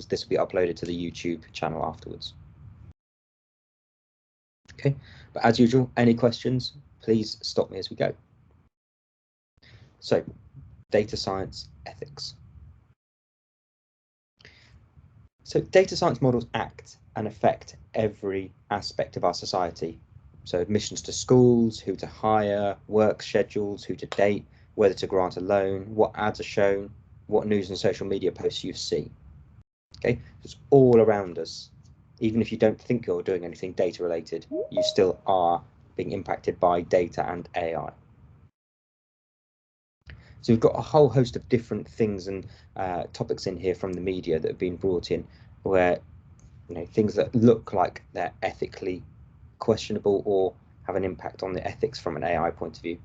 things, this will be uploaded to the YouTube channel afterwards. Okay, but as usual, any questions, please stop me as we go. So, data science ethics. So data science models act and affect every aspect of our society. So admissions to schools, who to hire, work schedules, who to date, whether to grant a loan, what ads are shown, what news and social media posts you see. Okay, it's all around us. Even if you don't think you're doing anything data related, you still are being impacted by data and AI. So we've got a whole host of different things and topics in here from the media that have been brought in, where things that look like they're ethically questionable or have an impact on the ethics from an AI point of view.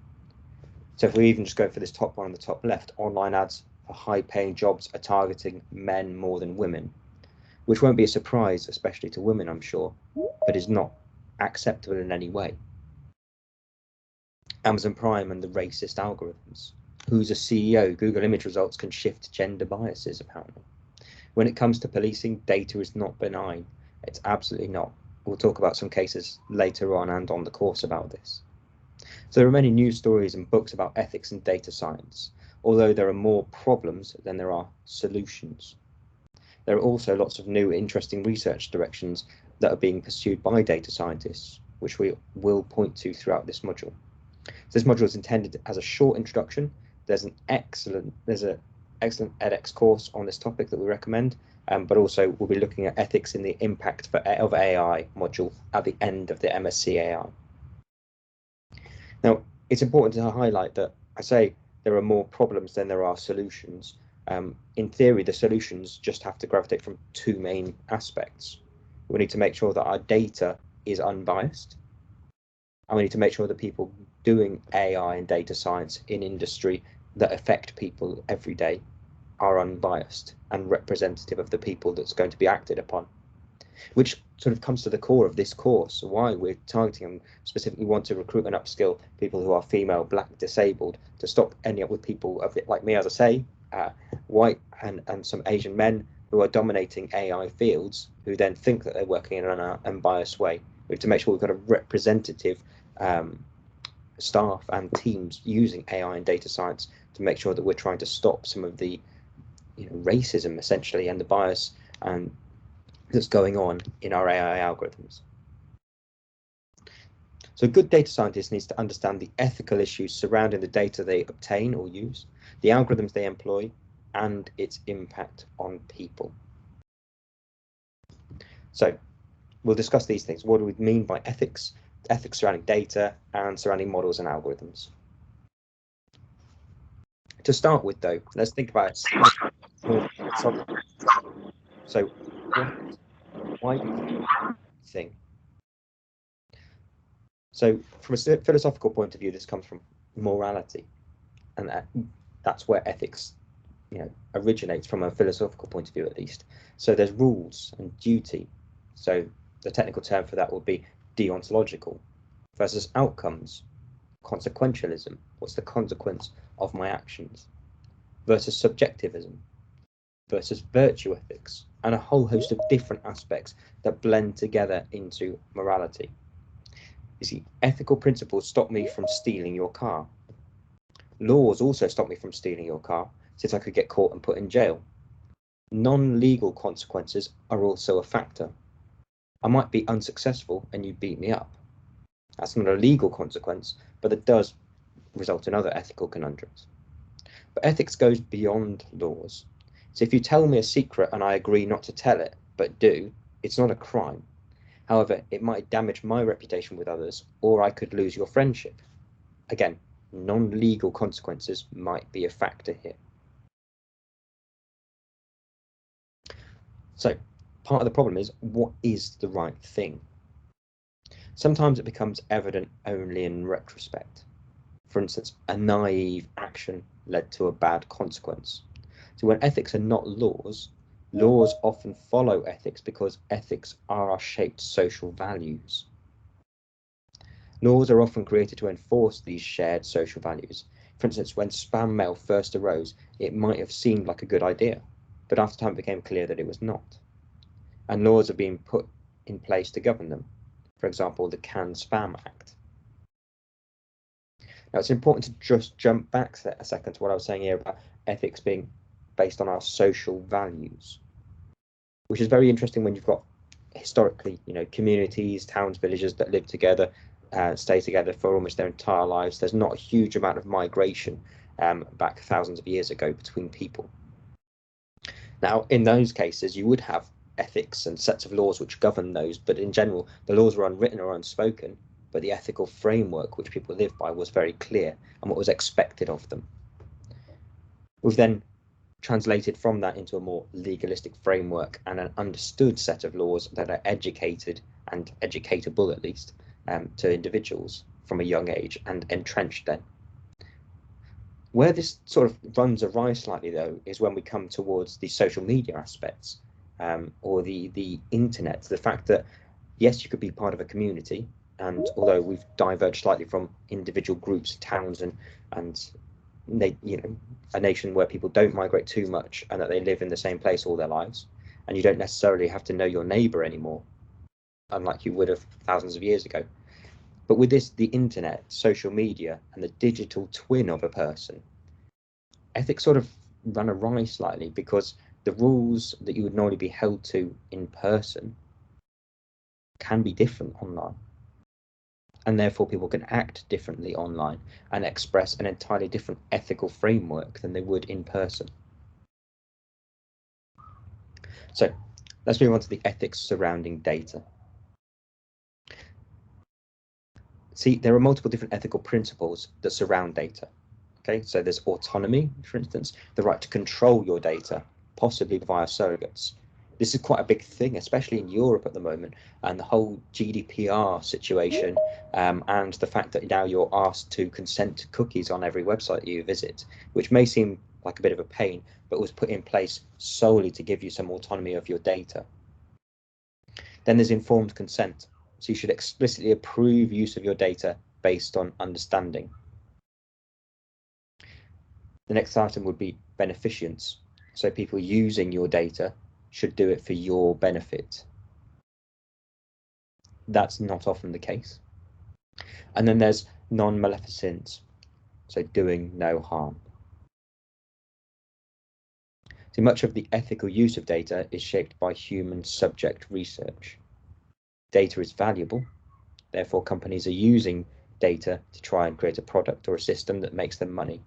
So if we even just go for this top one on the top left, online ads for high-paying jobs are targeting men more than women, which won't be a surprise, especially to women, I'm sure, but is not acceptable in any way. Amazon Prime and the racist algorithms. Who's a CEO? Google image results can shift gender biases, apparently. When it comes to policing, data is not benign. It's absolutely not. We'll talk about some cases later on and on the course about this. So there are many news stories and books about ethics and data science, although there are more problems than there are solutions. There are also lots of new interesting research directions that are being pursued by data scientists, which we will point to throughout this module. So this module is intended as a short introduction. There's an excellent edX course on this topic that we recommend, but also we'll be looking at ethics in the impact of AI module at the end of the MSc AI. Now, it's important to highlight that I say there are more problems than there are solutions. In theory, the solutions just have to gravitate from two main aspects. We need to make sure that our data is unbiased, and we need to make sure that people doing AI and data science in industry that affect people every day are unbiased and representative of the people that's going to be acted upon, which sort of comes to the core of this course, why we're targeting and specifically want to recruit and upskill people who are female, black, disabled, to stop ending up with people a bit like me, as I say, white and some Asian men who are dominating AI fields, who then think that they're working in an unbiased way. We have to make sure we've got a representative staff and teams using AI and data science to make sure that we're trying to stop some of the racism essentially and the bias that's going on in our AI algorithms. So a good data scientist needs to understand the ethical issues surrounding the data they obtain or use, the algorithms they employ, and its impact on people. So we'll discuss these things. What do we mean by ethics? Ethics surrounding data and surrounding models and algorithms. To start with, though, let's think about it. So why do you think? So from a philosophical point of view, this comes from morality, and that's where ethics originates, from a philosophical point of view at least. So there's rules and duty. So the technical term for that would be deontological, versus outcomes, consequentialism. What's the consequence of my actions? Versus subjectivism, versus virtue ethics, and a whole host of different aspects that blend together into morality. You see, ethical principles stop me from stealing your car. Laws also stop me from stealing your car, since I could get caught and put in jail. Non-legal consequences are also a factor. I might be unsuccessful and you beat me up. That's not a legal consequence, but it does result in other ethical conundrums. But ethics goes beyond laws. So if you tell me a secret and I agree not to tell it, but do, it's not a crime. However, it might damage my reputation with others, or I could lose your friendship. Again, non-legal consequences might be a factor here. So part of the problem is, what is the right thing? Sometimes it becomes evident only in retrospect. For instance, a naive action led to a bad consequence. So when ethics are not laws, laws often follow ethics because ethics are our shaped social values. Laws are often created to enforce these shared social values. For instance, when spam mail first arose, it might have seemed like a good idea. but after time it became clear that it was not. And laws are being put in place to govern them. For example, the Can-Spam Act. Now, it's important to just jump back a second to what I was saying here about ethics being based on our social values, which is very interesting when you've got historically, communities, towns, villages that live together, stay together for almost their entire lives. There's not a huge amount of migration back thousands of years ago between people. Now, in those cases, you would have ethics and sets of laws which govern those, but in general, the laws were unwritten or unspoken, but the ethical framework which people lived by was very clear and what was expected of them. We've then translated from that into a more legalistic framework and an understood set of laws that are educated and educatable, at least, to individuals from a young age and entrenched then. Where this sort of runs awry slightly, though, is when we come towards the social media aspects, or the internet. The fact that, yes, you could be part of a community, and although we've diverged slightly from individual groups, towns, and a nation where people don't migrate too much and that they live in the same place all their lives, and you don't necessarily have to know your neighbour anymore, unlike you would have thousands of years ago. But with this, the internet, social media, and the digital twin of a person, ethics sort of run awry slightly, because the rules that you would normally be held to in person can be different online. And therefore people can act differently online and express an entirely different ethical framework than they would in person. So let's move on to the ethics surrounding data. See, there are multiple different ethical principles that surround data. Okay, so there's autonomy, for instance, the right to control your data, possibly via surrogates. This is quite a big thing, especially in Europe at the moment, and the whole GDPR situation, and the fact that now you're asked to consent to cookies on every website you visit, which may seem like a bit of a pain, but was put in place solely to give you some autonomy of your data. Then there's informed consent. So you should explicitly approve use of your data based on understanding. The next item would be beneficence. So people using your data should do it for your benefit. That's not often the case. And then there's non-maleficence, so doing no harm. So much of the ethical use of data is shaped by human subject research. Data is valuable, therefore companies are using data to try and create a product or a system that makes them money.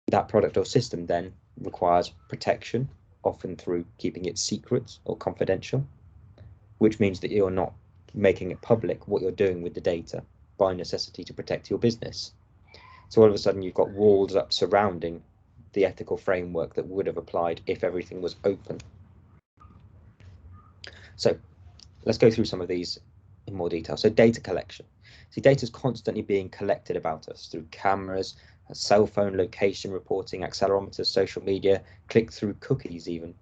That product or system then requires protection, often through keeping it secret or confidential, which means that you're not making it public what you're doing with the data by necessity to protect your business. So all of a sudden you've got walls up surrounding the ethical framework that would have applied if everything was open. So let's go through some of these in more detail. So data collection. See, data is constantly being collected about us through cameras, cell phone location reporting, accelerometers, social media, click-through cookies even.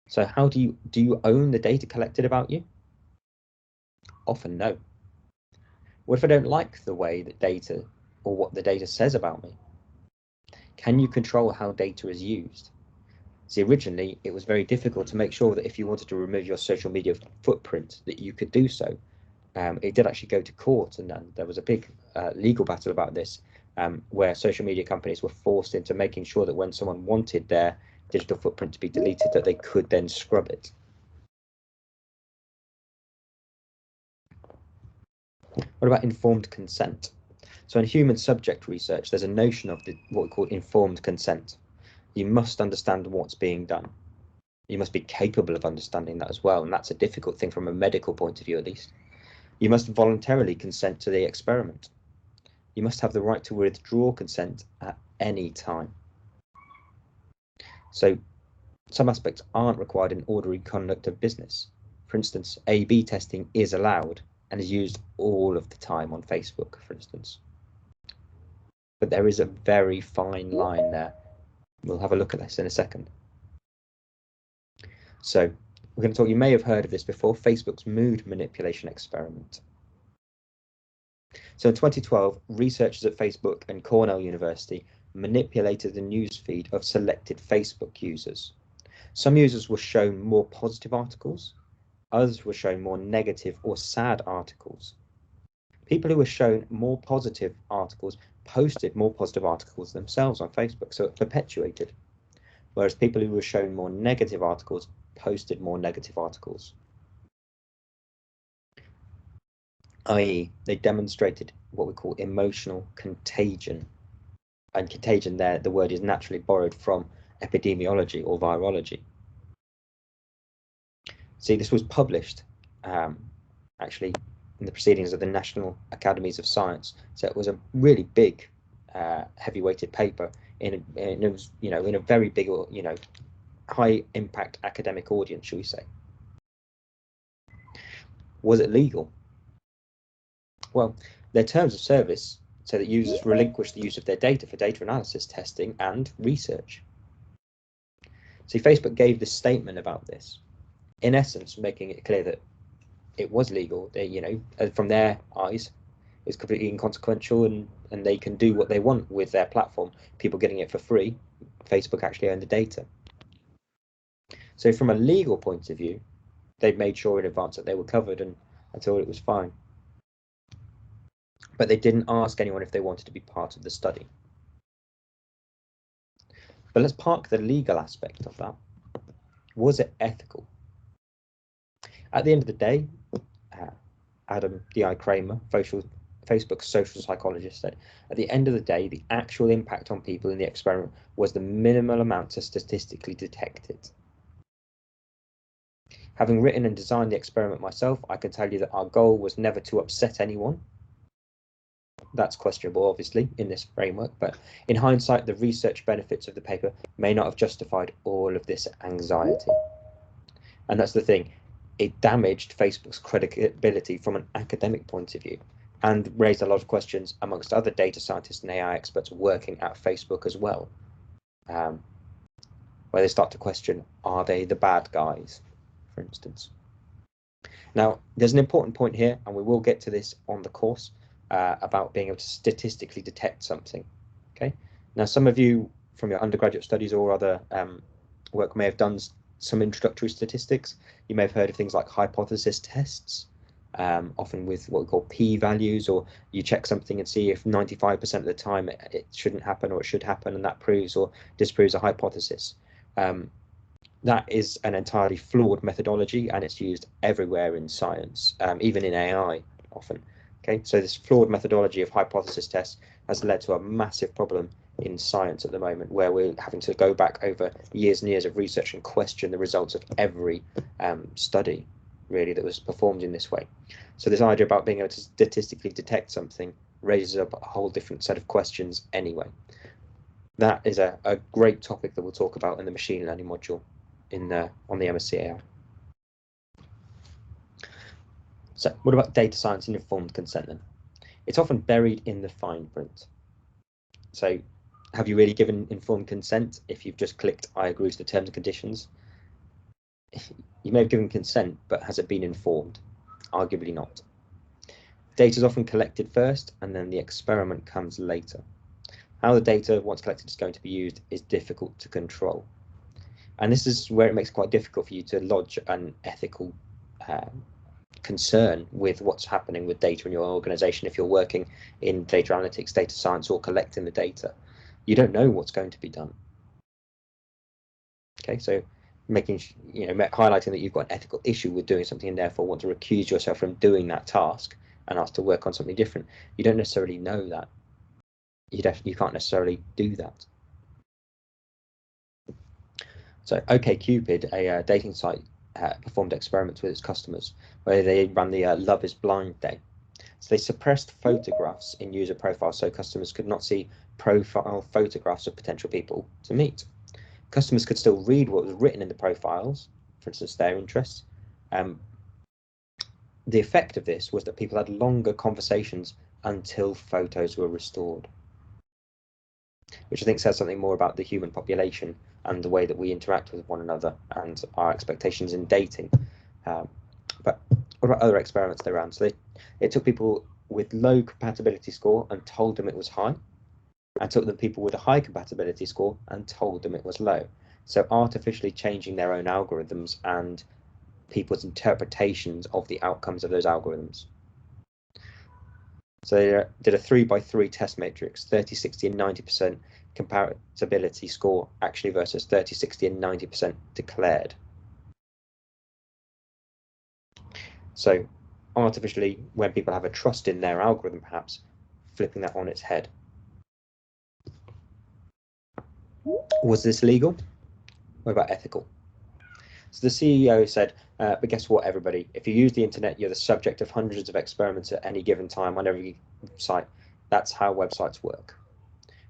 So how do you own the data collected about you? Often no. What if I don't like the way that data or what the data says about me? Can you control how data is used? See, originally it was very difficult to make sure that if you wanted to remove your social media footprint that you could do so. It did actually go to court, and there was a big legal battle about this, where social media companies were forced into making sure that when someone wanted their digital footprint to be deleted, that they could then scrub it. What about informed consent? So in human subject research, there's a notion of what we call informed consent. You must understand what's being done. You must be capable of understanding that as well, and that's a difficult thing from a medical point of view, at least. You must voluntarily consent to the experiment. You must have the right to withdraw consent at any time. So some aspects aren't required in ordinary conduct of business. For instance, A/B testing is allowed and is used all of the time on Facebook, for instance. But there is a very fine line there. We'll have a look at this in a second. So we're going to talk, you may have heard of this before, Facebook's mood manipulation experiment. So in 2012, researchers at Facebook and Cornell University manipulated the newsfeed of selected Facebook users. Some users were shown more positive articles, others were shown more negative or sad articles. People who were shown more positive articles posted more positive articles themselves on Facebook, so it perpetuated. Whereas people who were shown more negative articles posted more negative articles. I.e., they demonstrated what we call emotional contagion. And contagion there, the word is naturally borrowed from epidemiology or virology. See, this was published actually in the proceedings of the National Academies of Science. So it was a really big, heavy-weighted paper in a very big, high-impact academic audience, shall we say. Was it legal? Well, their terms of service so that users relinquish the use of their data for data analysis, testing, and research. See, Facebook gave this statement about this, in essence, making it clear that it was legal. They, from their eyes, it's completely inconsequential, and they can do what they want with their platform. People getting it for free. Facebook actually owned the data. So from a legal point of view, they'd made sure in advance that they were covered, and I thought it was fine. But they didn't ask anyone if they wanted to be part of the study. But let's park the legal aspect of that. Was it ethical? At the end of the day, Adam D.I. Kramer, Facebook's social psychologist, said, at the end of the day, the actual impact on people in the experiment was the minimal amount to statistically detect it. Having written and designed the experiment myself, I can tell you that our goal was never to upset anyone. That's questionable, obviously, in this framework, but in hindsight, the research benefits of the paper may not have justified all of this anxiety. And that's the thing. It damaged Facebook's credibility from an academic point of view and raised a lot of questions amongst other data scientists and AI experts working at Facebook as well, where they start to question, are they the bad guys, for instance? Now, there's an important point here, and we will get to this on the course, about being able to statistically detect something. Okay. Now, some of you from your undergraduate studies or other work may have done some introductory statistics. You may have heard of things like hypothesis tests, often with what we call p-values, or you check something and see if 95% of the time it shouldn't happen or it should happen, and that proves or disproves a hypothesis. That is an entirely flawed methodology, and it's used everywhere in science, even in AI often. Okay, so this flawed methodology of hypothesis tests has led to a massive problem in science at the moment, where we're having to go back over years and years of research and question the results of every study, really, that was performed in this way. So this idea about being able to statistically detect something raises up a whole different set of questions anyway. That is a great topic that we'll talk about in the machine learning module on the MSc AI. So what about data science and informed consent then? It's often buried in the fine print. So have you really given informed consent if you've just clicked I agree to the terms and conditions? You may have given consent, but has it been informed? Arguably not. Data is often collected first, and then the experiment comes later. How the data, once collected, is going to be used is difficult to control. And this is where it makes it quite difficult for you to lodge an ethical concern with what's happening with data in your organization if you're working in data analytics, data science, or collecting the data. You don't know what's going to be done. Okay, so highlighting that you've got an ethical issue with doing something and therefore want to recuse yourself from doing that task and ask to work on something different. You don't necessarily know that. You can't necessarily do that. So OkCupid, a dating site, performed experiments with its customers where they ran the Love is Blind Day. So they suppressed photographs in user profiles so customers could not see profile photographs of potential people to meet. Customers could still read what was written in the profiles, for instance, their interests. The effect of this was that people had longer conversations until photos were restored, which I think says something more about the human population and the way that we interact with one another and our expectations in dating. But what about other experiments they ran? So it took people with low compatibility score and told them it was high. and took the people with a high compatibility score and told them it was low. So artificially changing their own algorithms and people's interpretations of the outcomes of those algorithms. So they did a 3x3 test matrix, 30, 60, and 90% compatibility score actually versus 30, 60, and 90% declared. So artificially, when people have a trust in their algorithm, perhaps flipping that on its head. Was this legal? What about ethical? So the CEO said, but guess what, everybody? If you use the internet, you're the subject of hundreds of experiments at any given time on every site. That's how websites work.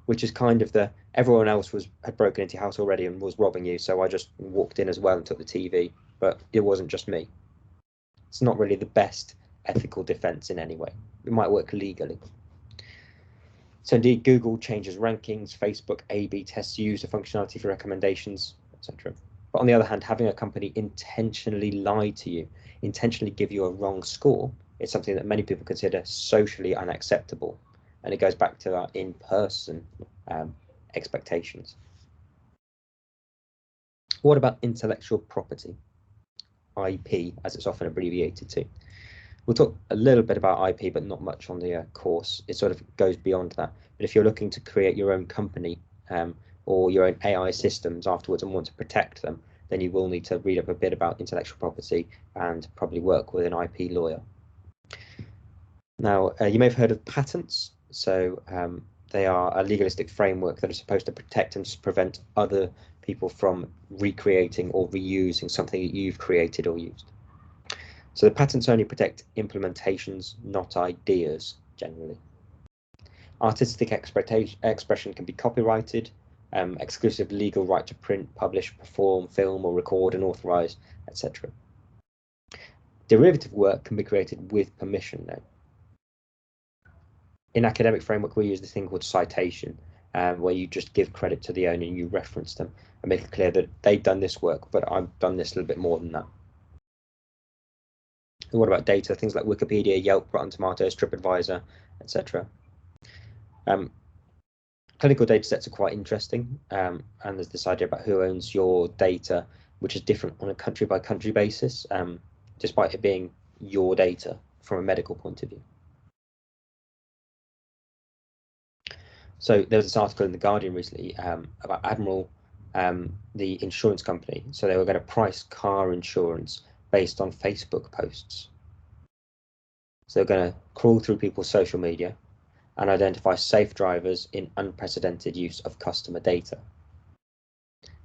Which is kind of the, everyone else had broken into your house already and was robbing you, so I just walked in as well and took the TV, but it wasn't just me. It's not really the best ethical defense in any way. It might work legally. So indeed, Google changes rankings, Facebook A/B tests user functionality for recommendations, etc. But on the other hand, having a company intentionally lie to you, intentionally give you a wrong score, is something that many people consider socially unacceptable. And it goes back to our in-person expectations. What about intellectual property? IP, as it's often abbreviated to. We'll talk a little bit about IP, but not much on the course. It sort of goes beyond that. But if you're looking to create your own company or your own AI systems afterwards and want to protect them, then you will need to read up a bit about intellectual property and probably work with an IP lawyer. Now, you may have heard of patents. So they are a legalistic framework that are supposed to protect and prevent other people from recreating or reusing something that you've created or used. So the patents only protect implementations, not ideas, generally. Artistic expression can be copyrighted, exclusive legal right to print, publish, perform, film, or record and authorize, etc. Derivative work can be created with permission, though. In academic framework, we use this thing called citation, where you just give credit to the owner and you reference them and make it clear that they've done this work, but I've done this a little bit more than that. And what about data? Things like Wikipedia, Yelp, Rotten Tomatoes, TripAdvisor, etc. Clinical data sets are quite interesting, and there's this idea about who owns your data, which is different on a country by country basis, despite it being your data from a medical point of view. So there was this article in The Guardian recently about Admiral, the insurance company. So they were going to price car insurance based on Facebook posts. So they're going to crawl through people's social media and identify safe drivers in unprecedented use of customer data.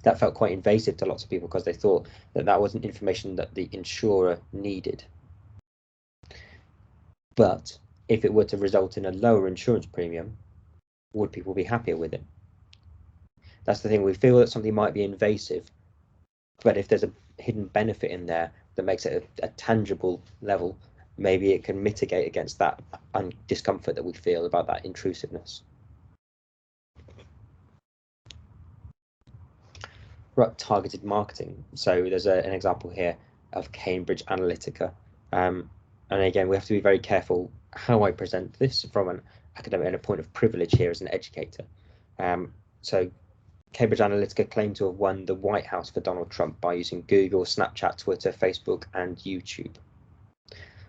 That felt quite invasive to lots of people because they thought that that wasn't information that the insurer needed. But if it were to result in a lower insurance premium, would people be happier with it? That's the thing. We feel that something might be invasive, but if there's a hidden benefit in there that makes it a tangible level, maybe it can mitigate against that discomfort that we feel about that intrusiveness. Right, targeted marketing. So there's an example here of Cambridge Analytica. And again, we have to be very careful how I present this from an academic and a point of privilege here as an educator. So Cambridge Analytica claimed to have won the White House for Donald Trump by using Google, Snapchat, Twitter, Facebook, and YouTube.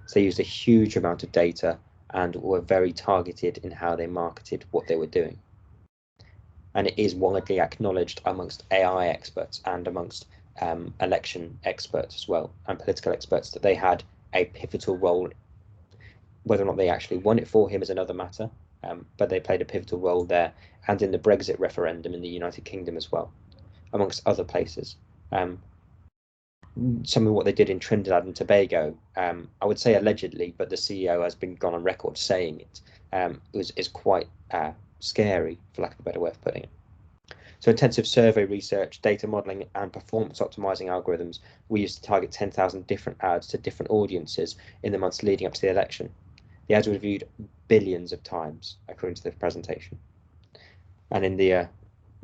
So they used a huge amount of data and were very targeted in how they marketed what they were doing. And it is widely acknowledged amongst AI experts and amongst election experts as well, and political experts, that they had a pivotal role. Whether or not they actually won it for him is another matter, but they played a pivotal role there, and in the Brexit referendum in the United Kingdom as well, amongst other places. Some of what they did in Trinidad and Tobago, I would say allegedly, but the CEO has been gone on record saying it, is quite scary, for lack of a better way of putting it. So intensive survey research, data modeling, and performance optimizing algorithms were used to target 10,000 different ads to different audiences in the months leading up to the election. The ads were viewed billions of times, according to the presentation. And in the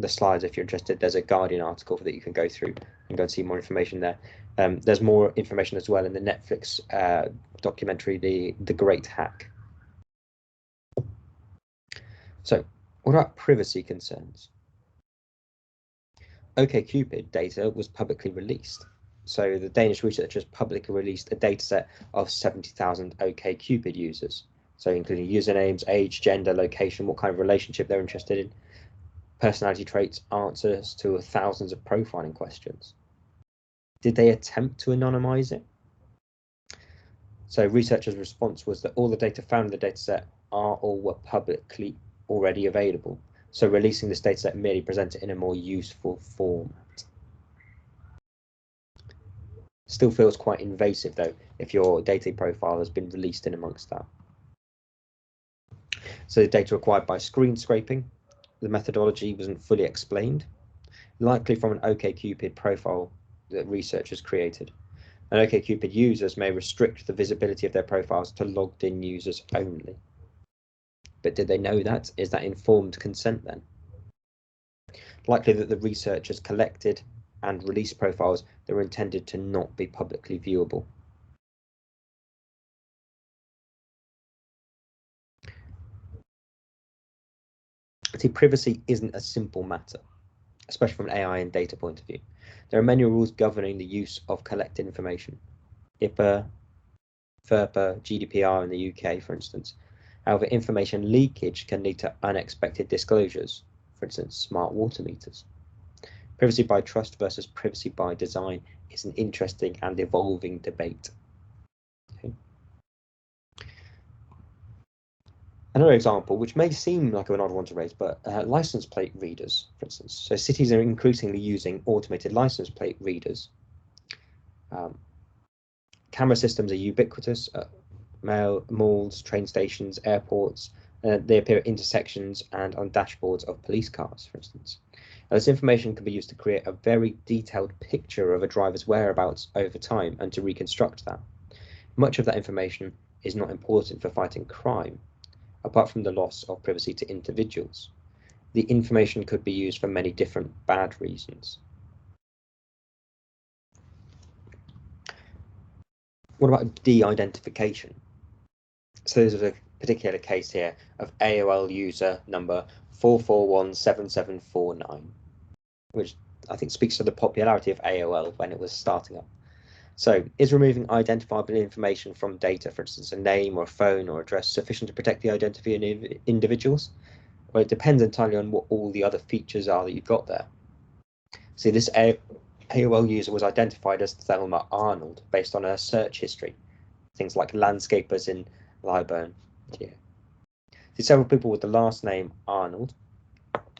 slides, if you're interested, there's a Guardian article that you can go through and go and see more information there. There's more information as well in the Netflix documentary, The Great Hack. So What about privacy concerns? OkCupid data was publicly released. So the Danish researchers publicly released a dataset of 70,000 OkCupid users. So including usernames, age, gender, location, what kind of relationship they're interested in, personality traits, answers to thousands of profiling questions. Did they attempt to anonymize it? So researchers' response was that all the data found in the dataset are or were publicly already available. So releasing this dataset merely presents it in a more useful format. Still feels quite invasive though, if your data profile has been released in amongst that. So the data acquired by screen scraping, the methodology wasn't fully explained, likely from an OkCupid profile that researchers created. And OkCupid users may restrict the visibility of their profiles to logged in users only. But did they know that? Is that informed consent then? Likely that the researchers collected and released profiles that were intended to not be publicly viewable. See, privacy isn't a simple matter, especially from an AI and data point of view. There are many rules governing the use of collected information. HIPAA, FERPA, GDPR in the UK, for instance. However, information leakage can lead to unexpected disclosures, for instance, smart water meters. Privacy by trust versus privacy by design is an interesting and evolving debate. Okay. Another example, which may seem like an odd one to raise, but license plate readers, for instance. So cities are increasingly using automated license plate readers. Camera systems are ubiquitous at malls, train stations, airports. They appear at intersections and on dashboards of police cars, for instance. This information can be used to create a very detailed picture of a driver's whereabouts over time and to reconstruct that. Much of that information is not important for fighting crime, apart from the loss of privacy to individuals. The information could be used for many different bad reasons. What about de-identification? So there's a particular case here of AOL user number 4417749, which I think speaks to the popularity of AOL when it was starting up. So is removing identifiable information from data, for instance, a name or a phone or address, sufficient to protect the identity of individuals? Well, it depends entirely on what all the other features are that you've got there. See, this AOL user was identified as Thelma Arnold based on her search history, things like landscapers in Liburn. Yeah. See, several people with the last name Arnold,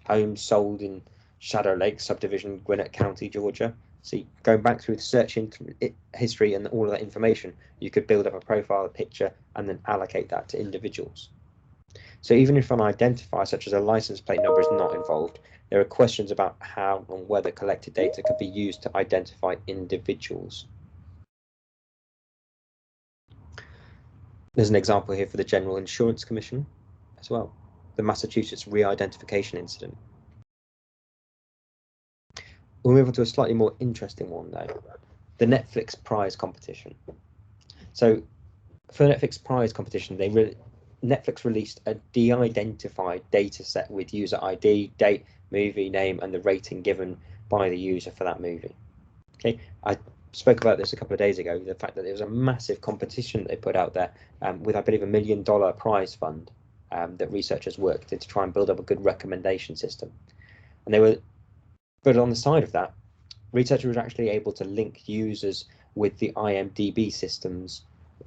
homes sold in Shadow Lake subdivision, Gwinnett County, Georgia. See, going back through the search history and all of that information, you could build up a profile, a picture, and then allocate that to individuals. So even if an identifier such as a license plate number is not involved, there are questions about how and whether collected data could be used to identify individuals. There's an example here for the General Insurance Commission as well, the Massachusetts re-identification incident. We'll move on to a slightly more interesting one though, the Netflix prize competition. So for the Netflix prize competition, Netflix released a de-identified data set with user ID, date, movie name, and the rating given by the user for that movie. Okay, I spoke about this a couple of days ago, the fact that there was a massive competition that they put out there with, I believe, $1 million prize fund that researchers worked in to try and build up a good recommendation system. And they were, but on the side of that, researchers were actually able to link users with the IMDb systems,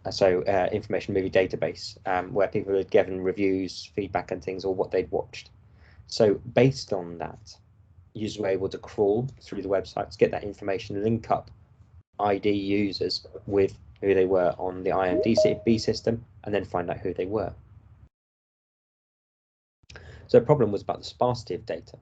so information movie database, where people had given reviews, feedback and things, or what they'd watched. So based on that, users were able to crawl through the websites, get that information, link up ID users with who they were on the IMDb system, and then find out who they were. So the problem was about the sparsity of data.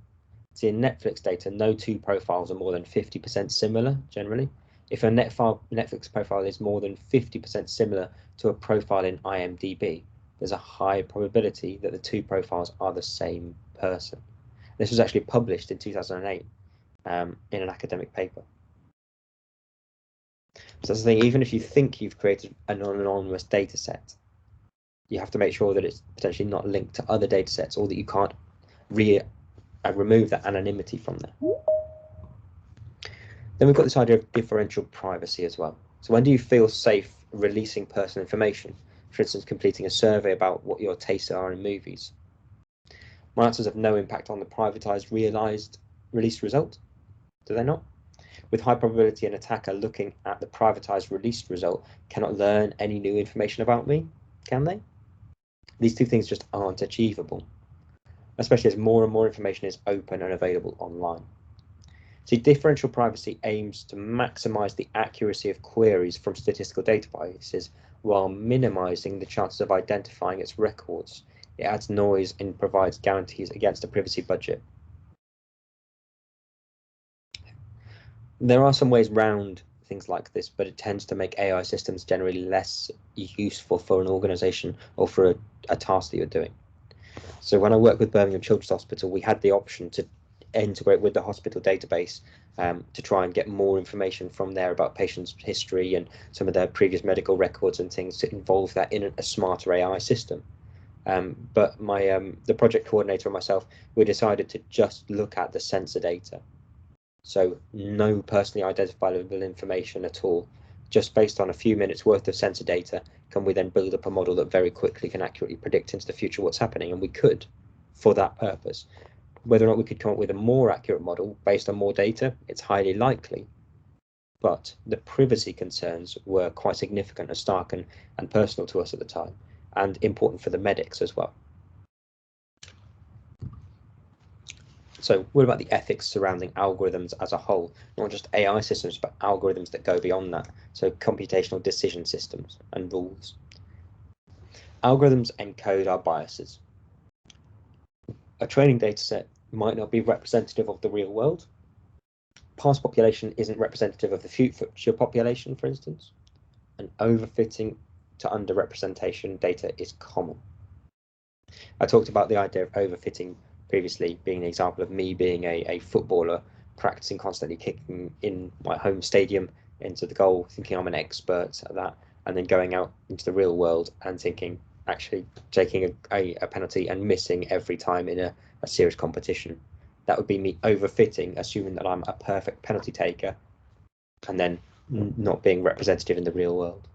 See, in Netflix data, no two profiles are more than 50% similar generally. If a Netflix profile is more than 50% similar to a profile in IMDb, there's a high probability that the two profiles are the same person. This was actually published in 2008 in an academic paper. So that's the thing, even if you think you've created an anonymous data set, you have to make sure that it's potentially not linked to other data sets or that you can't remove that anonymity from there. Then we've got this idea of differential privacy as well. So when do you feel safe releasing personal information? For instance, completing a survey about what your tastes are in movies. My answers have no impact on the privatized released result, do they not? With high probability, an attacker looking at the privatized released result cannot learn any new information about me, can they? These two things just aren't achievable, especially as more and more information is open and available online. See, differential privacy aims to maximize the accuracy of queries from statistical databases while minimizing the chances of identifying its records. It adds noise and provides guarantees against a privacy budget. There are some ways around things like this, but it tends to make AI systems generally less useful for an organization or for a task that you're doing. So when I worked with Birmingham Children's Hospital, we had the option to integrate with the hospital database to try and get more information from there about patients' history and some of their previous medical records and things to involve that in a smarter AI system. But the project coordinator and myself, we decided to just look at the sensor data. So no personally identifiable information at all. Just based on a few minutes worth of sensor data, can we then build up a model that very quickly can accurately predict into the future what's happening? And we could, for that purpose. Whether or not we could come up with a more accurate model based on more data, it's highly likely. But the privacy concerns were quite significant and stark and personal to us at the time, and important for the medics as well. So what about the ethics surrounding algorithms as a whole? Not just AI systems, but algorithms that go beyond that. So computational decision systems and rules. Algorithms encode our biases. A training dataset might not be representative of the real world. Past population isn't representative of the future population, for instance. And overfitting to underrepresentation data is common. I talked about the idea of overfitting previously, being an example of me being a footballer, practicing constantly kicking in my home stadium into the goal, thinking I'm an expert at that, and then going out into the real world and thinking, actually taking a penalty and missing every time in a serious competition. That would be me overfitting, assuming that I'm a perfect penalty taker, and then not being representative in the real world.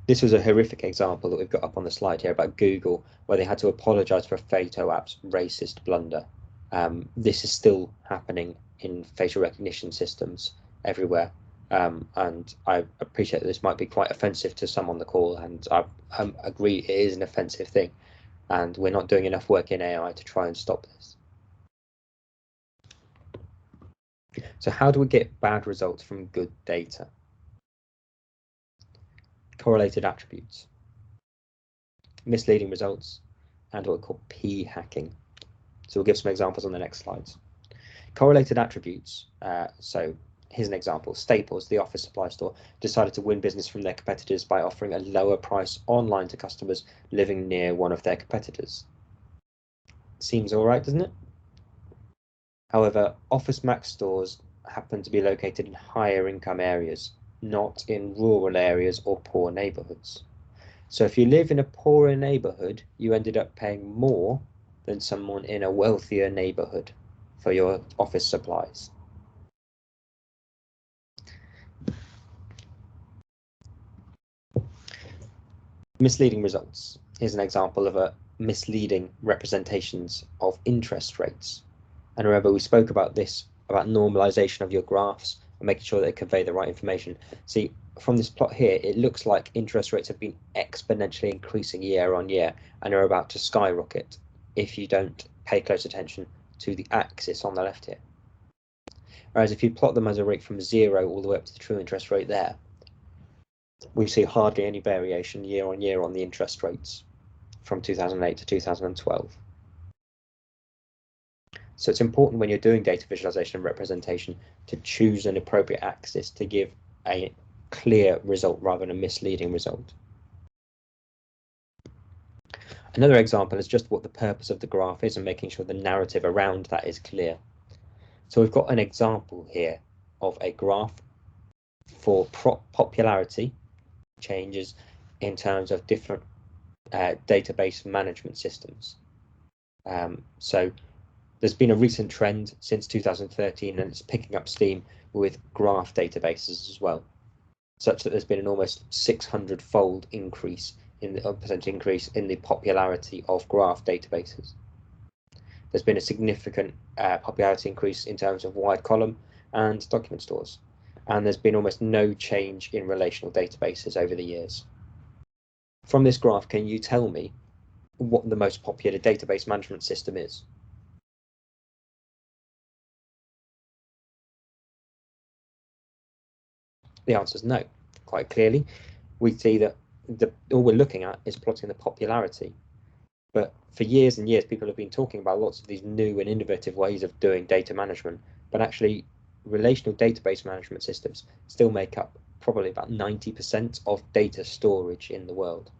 This was a horrific example that we've got up on the slide here about Google, where they had to apologize for Photo App's racist blunder. This is still happening in facial recognition systems everywhere. And I appreciate that this might be quite offensive to some on the call, and I agree it is an offensive thing, and we're not doing enough work in AI to try and stop this. So how do we get bad results from good data? Correlated attributes, misleading results, and what we call p-hacking. So we'll give some examples on the next slides. Correlated attributes, so here's an example. Staples, the office supply store, decided to win business from their competitors by offering a lower price online to customers living near one of their competitors. Seems all right, doesn't it? However, Office Max stores happen to be located in higher income areas, not in rural areas or poor neighborhoods. So if you live in a poorer neighborhood, you ended up paying more than someone in a wealthier neighborhood for your office supplies. Misleading results. Here's an example of a misleading representations of interest rates. And remember, we spoke about this, about normalization of your graphs and making sure they convey the right information. See, from this plot here, it looks like interest rates have been exponentially increasing year on year and are about to skyrocket if you don't pay close attention to the axis on the left here. Whereas if you plot them as a rate from 0 all the way up to the true interest rate there, we see hardly any variation year on year on the interest rates from 2008 to 2012. So it's important when you're doing data visualization and representation to choose an appropriate axis to give a clear result rather than a misleading result. Another example is just what the purpose of the graph is and making sure the narrative around that is clear. So we've got an example here of a graph for popularity changes in terms of different database management systems. So there's been a recent trend since 2013, and it's picking up steam with graph databases as well, such that there's been an almost 600-fold increase in the percentage increase in the popularity of graph databases. There's been a significant popularity increase in terms of wide column and document stores, and there's been almost no change in relational databases over the years. From this graph, can you tell me what the most popular database management system is? The answer is no. Quite clearly, we see that all we're looking at is plotting the popularity. But for years and years, people have been talking about lots of these new and innovative ways of doing data management, but actually relational database management systems still make up probably about 90% of data storage in the world,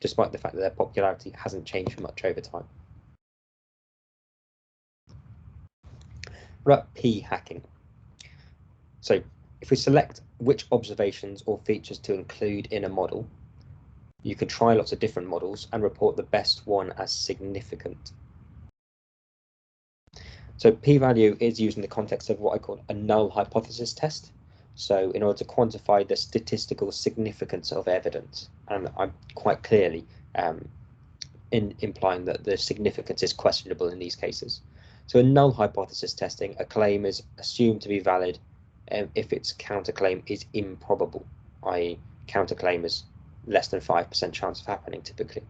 despite the fact that their popularity hasn't changed much over time. What about p-hacking? So if we select which observations or features to include in a model, you can try lots of different models and report the best one as significant. So p-value is used in the context of what I call a null hypothesis test. So in order to quantify the statistical significance of evidence, and I'm quite clearly implying that the significance is questionable in these cases. So in null hypothesis testing, a claim is assumed to be valid if its counterclaim is improbable, i.e. counterclaim is less than 5% chance of happening typically.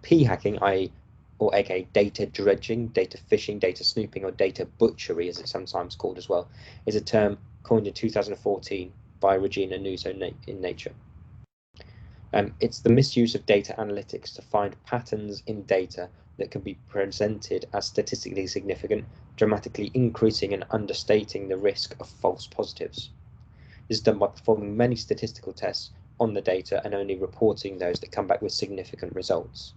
P-hacking, i.e. or aka data dredging, data fishing, data snooping, or data butchery, as it's sometimes called as well, is a term coined in 2014 by Regina Nuzzo in Nature. It's the misuse of data analytics to find patterns in data that can be presented as statistically significant, dramatically increasing and understating the risk of false positives. This is done by performing many statistical tests on the data and only reporting those that come back with significant results.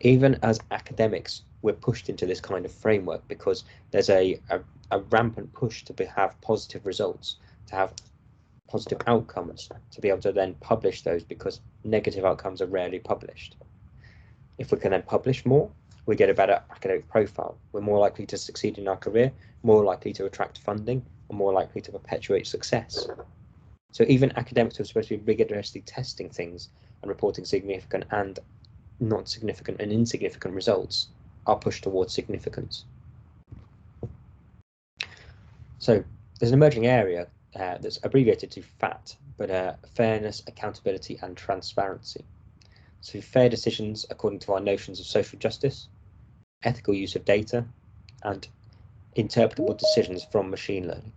Even as academics, we're pushed into this kind of framework because there's a rampant push to have positive results, to have positive outcomes, to be able to then publish those, because negative outcomes are rarely published. If we can then publish more, we get a better academic profile. We're more likely to succeed in our career, more likely to attract funding, and more likely to perpetuate success. So even academics who are supposed to be rigorously testing things and reporting significant and not significant and insignificant results are pushed towards significance. So there's an emerging area that's abbreviated to FAT, but fairness, accountability, and transparency. So fair decisions according to our notions of social justice, ethical use of data, and interpretable decisions from machine learning.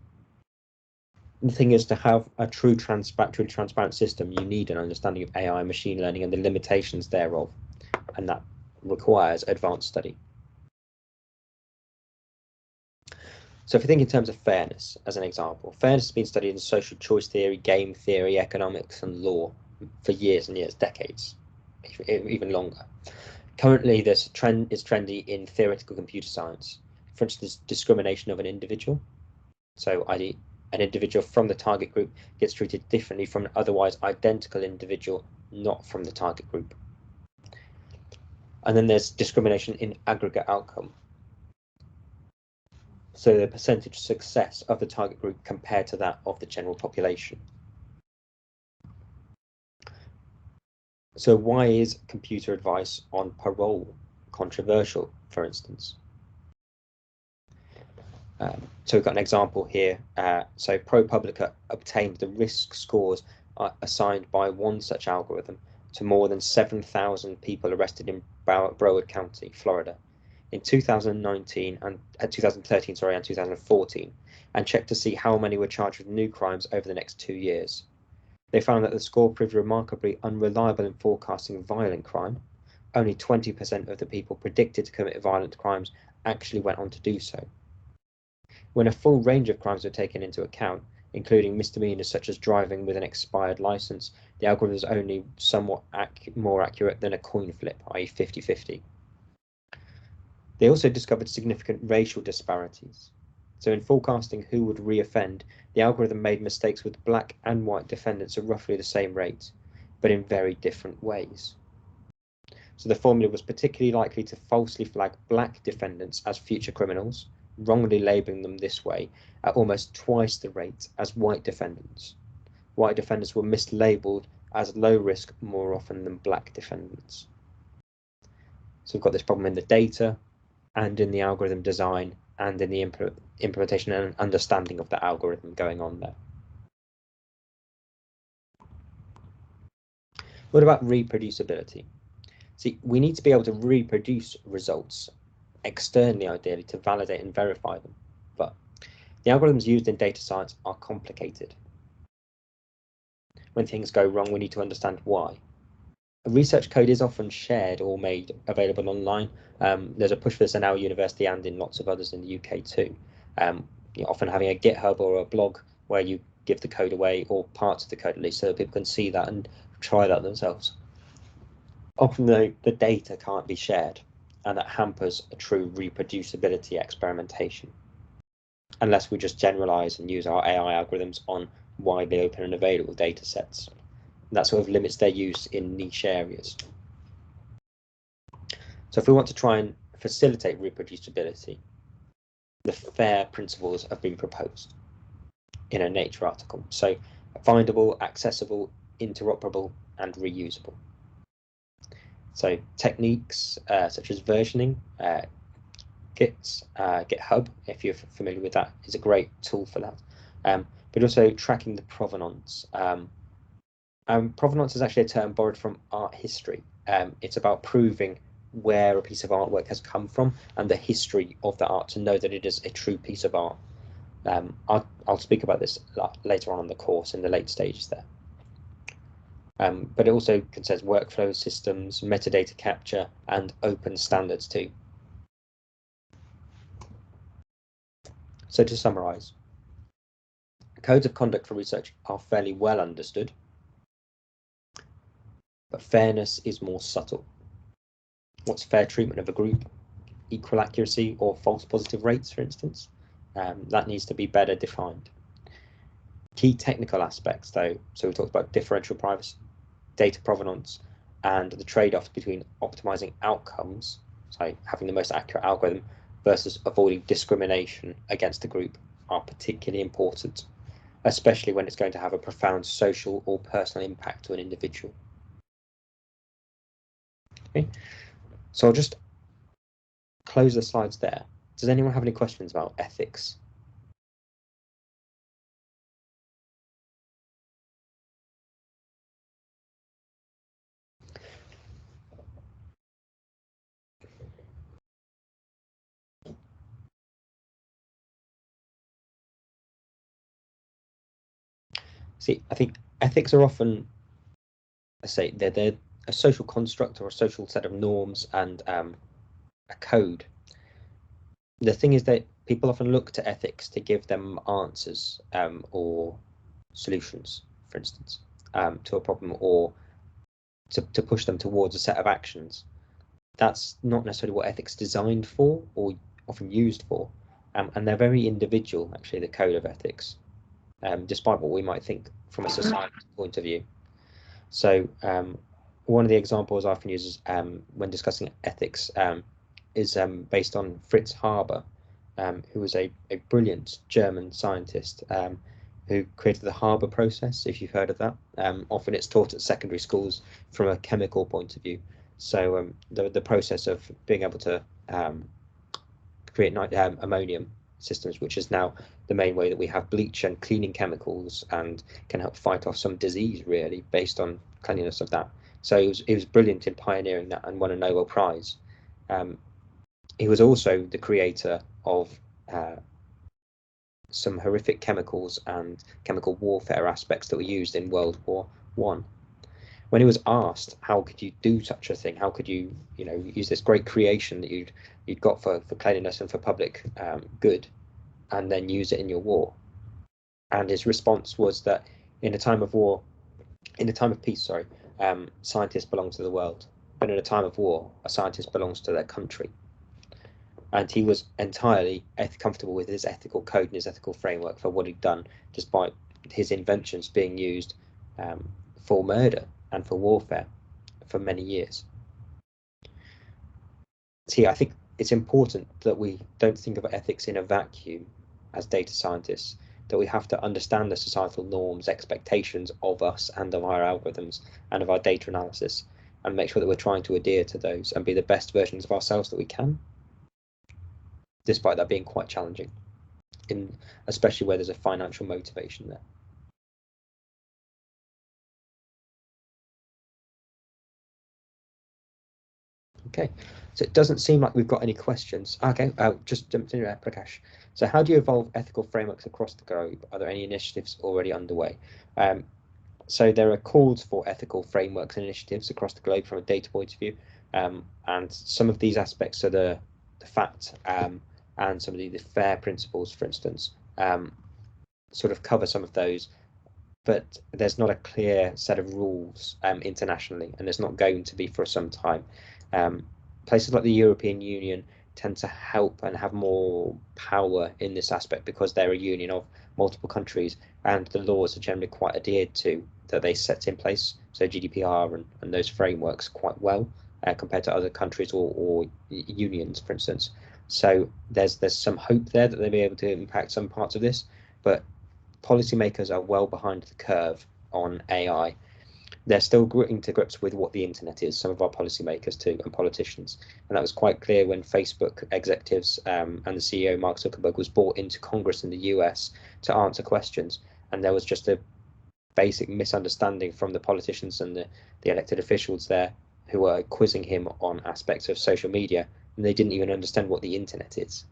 The thing is, to have a truly transparent system, you need an understanding of AI, machine learning, and the limitations thereof, and that requires advanced study. So if you think in terms of fairness, as an example, fairness has been studied in social choice theory, game theory, economics, and law for years and years, decades, even longer. Currently, this trend is trendy in theoretical computer science. For instance, discrimination of an individual. So i.e. an individual from the target group gets treated differently from an otherwise identical individual not from the target group. And then there's discrimination in aggregate outcome. So the percentage success of the target group compared to that of the general population. So why is computer advice on parole controversial, for instance? So we've got an example here. So ProPublica obtained the risk scores assigned by one such algorithm to more than 7,000 people arrested in Broward County, Florida, in 2019 and 2013, and 2014, and checked to see how many were charged with new crimes over the next 2 years. They found that the score proved remarkably unreliable in forecasting violent crime. Only 20% of the people predicted to commit violent crimes actually went on to do so. When a full range of crimes were taken into account, including misdemeanors such as driving with an expired license, the algorithm was only somewhat more accurate than a coin flip, i.e. 50-50. They also discovered significant racial disparities. So in forecasting who would reoffend, the algorithm made mistakes with black and white defendants at roughly the same rate. but in very different ways. So the formula was particularly likely to falsely flag black defendants as future criminals, wrongly labelling them this way at almost twice the rate as white defendants. White defendants were mislabeled as low risk more often than black defendants. So we've got this problem in the data and in the algorithm design and in the implementation and understanding of the algorithm going on there. What about reproducibility? See, we need to be able to reproduce results externally, ideally, to validate and verify them. But the algorithms used in data science are complicated. When things go wrong, we need to understand why. Research code is often shared or made available online. There's a push for this in our university and in lots of others in the UK too. Often having a GitHub or a blog where you give the code away, or parts of the code at least, so that people can see that and try that themselves. Often though, the data can't be shared, and that hampers a true reproducibility experimentation, unless we just generalize and use our AI algorithms on widely open and available data sets. That sort of limits their use in niche areas. So if we want to try and facilitate reproducibility, the FAIR principles have been proposed in a Nature article. So findable, accessible, interoperable, and reusable. So techniques such as versioning, GitHub, if you're familiar with that, is a great tool for that. But also tracking the provenance. Provenance is actually a term borrowed from art history. It's about proving where a piece of artwork has come from and the history of the art to know that it is a true piece of art. I'll speak about this later on in the course in the late stages there. But it also concerns workflow systems, metadata capture, and open standards too. So to summarize, codes of conduct for research are fairly well understood, but fairness is more subtle. What's fair treatment of a group, equal accuracy, or false positive rates, for instance? That needs to be better defined. Key technical aspects, though, so we talked about differential privacy, data provenance, and the trade-offs between optimizing outcomes, so having the most accurate algorithm, versus avoiding discrimination against a group are particularly important, especially when it's going to have a profound social or personal impact to an individual. Okay, so I'll just close the slides there. Does anyone have any questions about ethics? See, I think ethics are often, they're a social construct or a social set of norms and a code. The thing is that people often look to ethics to give them answers or solutions, for instance, to a problem, or to push them towards a set of actions. That's not necessarily what ethics is designed for or often used for, and they're very individual, actually, the code of ethics, despite what we might think from a societal point of view. So one of the examples I often use is, when discussing ethics is based on Fritz Haber, who was a brilliant German scientist who created the Haber process, if you've heard of that. Often it's taught at secondary schools from a chemical point of view. So the process of being able to create ammonium systems, which is now the main way that we have bleach and cleaning chemicals and can help fight off some disease, really, based on cleanliness of that. So he was brilliant in pioneering that and won a Nobel Prize. He was also the creator of some horrific chemicals and chemical warfare aspects that were used in World War I. When he was asked, how could you do such a thing? How could you, use this great creation that you'd got for cleanliness and for public good, and then use it in your war? And his response was that in a time of peace, scientists belong to the world, but in a time of war, a scientist belongs to their country. And he was entirely comfortable with his ethical code and his ethical framework for what he'd done, despite his inventions being used for murder and for warfare for many years. See, I think it's important that we don't think of ethics in a vacuum as data scientists, that we have to understand the societal norms, expectations of us and of our algorithms and of our data analysis, and make sure that we're trying to adhere to those and be the best versions of ourselves that we can, despite that being quite challenging, especially where there's a financial motivation there. Okay, so it doesn't seem like we've got any questions. Okay, just jumped in there, Prakash. So how do you evolve ethical frameworks across the globe? Are there any initiatives already underway? So there are calls for ethical frameworks and initiatives across the globe from a data point of view, and some of these aspects are the fact and some of the FAIR principles, for instance, sort of cover some of those, but there's not a clear set of rules internationally, and there's not going to be for some time. Places like the European Union tend to help and have more power in this aspect because they're a union of multiple countries, and the laws are generally quite adhered to that they set in place. So GDPR and those frameworks quite well compared to other countries or unions, for instance. So there's some hope there that they'll be able to impact some parts of this, but policymakers are well behind the curve on AI. They're still getting to grips with what the internet is, some of our policymakers too, and politicians. And that was quite clear when Facebook executives and the CEO, Mark Zuckerberg, was brought into Congress in the US to answer questions. And there was just a basic misunderstanding from the politicians and the elected officials there who were quizzing him on aspects of social media, and they didn't even understand what the internet is.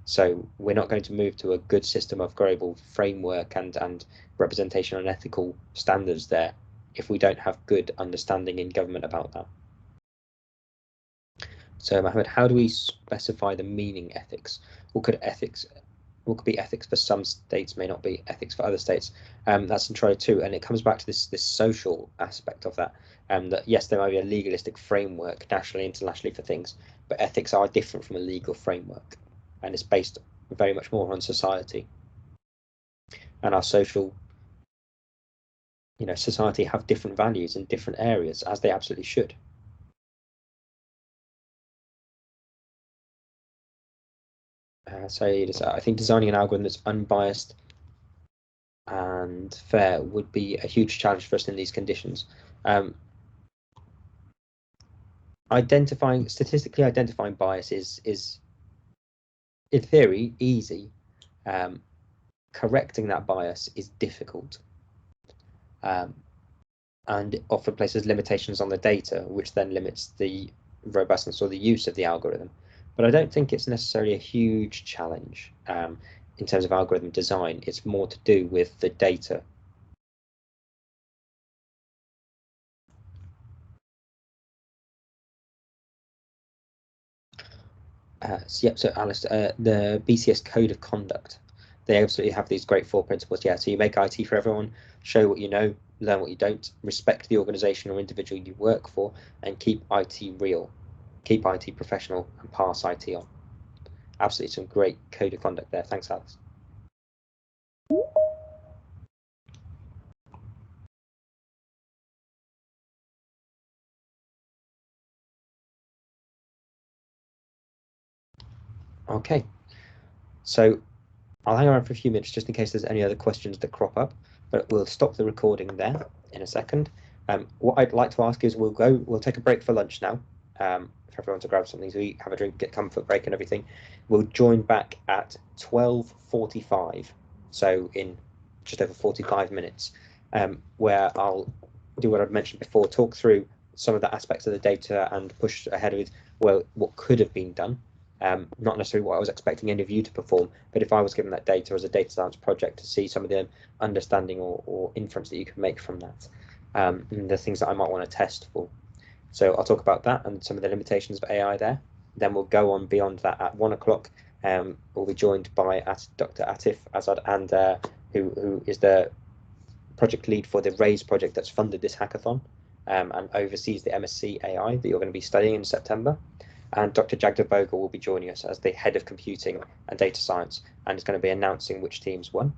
So we're not going to move to a good system of global framework and representation and ethical standards there if we don't have good understanding in government about that. So Mohammed, how do we specify the meaning ethics? What could be ethics for some states may not be ethics for other states? That's entirely true, and it comes back to this social aspect of that. That yes, there might be a legalistic framework nationally, internationally for things, but ethics are different from a legal framework, and it's based very much more on society and our social. Society have different values in different areas, as they absolutely should. So I think designing an algorithm that's unbiased and fair would be a huge challenge for us in these conditions. Statistically identifying bias is in theory easy. Correcting that bias is difficult. And it often places limitations on the data, which then limits the robustness or the use of the algorithm. But I don't think it's necessarily a huge challenge in terms of algorithm design. It's more to do with the data. So Alice, the BCS Code of Conduct, they absolutely have these great 4 principles. Yeah, so you make IT for everyone, show what you know, learn what you don't, respect the organization or individual you work for, and keep IT real, keep IT professional, and pass IT on. Absolutely some great code of conduct there. Thanks, Alice. Okay, so I'll hang around for a few minutes just in case there's any other questions that crop up, but we'll stop the recording there in a second. What I'd like to ask is we'll take a break for lunch now, for everyone to grab something to eat, have a drink, get comfort break and everything. We'll join back at 12:45, so in just over 45 minutes, where I'll do what I've mentioned before, talk through some of the aspects of the data and push ahead with what could have been done. Not necessarily what I was expecting any of you to perform, but if I was given that data as a data science project, to see some of the understanding or inference that you could make from that, and the things that I might want to test for. So I'll talk about that and some of the limitations of AI there. Then we'll go on beyond that at 1 o'clock. We'll be joined by Dr. Atif Azad, and who is the project lead for the RAISE project that's funded this hackathon and oversees the MSc AI that you're going to be studying in September. And Dr. Jagdeep Bogle will be joining us as the head of computing and data science, and is going to be announcing which teams won.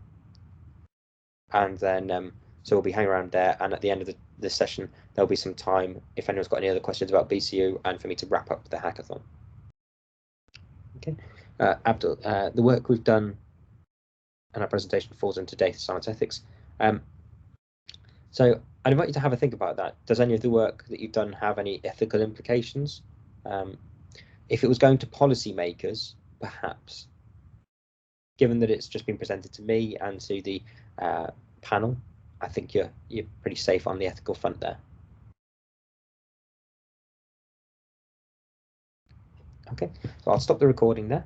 And then, so we'll be hanging around there. And at the end of this session, there'll be some time if anyone's got any other questions about BCU and for me to wrap up the hackathon. Okay, Abdul, the work we've done and our presentation falls into data science ethics. So I'd invite you to have a think about that. Does any of the work that you've done have any ethical implications? If it was going to policymakers, perhaps. Given that it's just been presented to me and to the panel, I think you're pretty safe on the ethical front there. Okay, so I'll stop the recording there.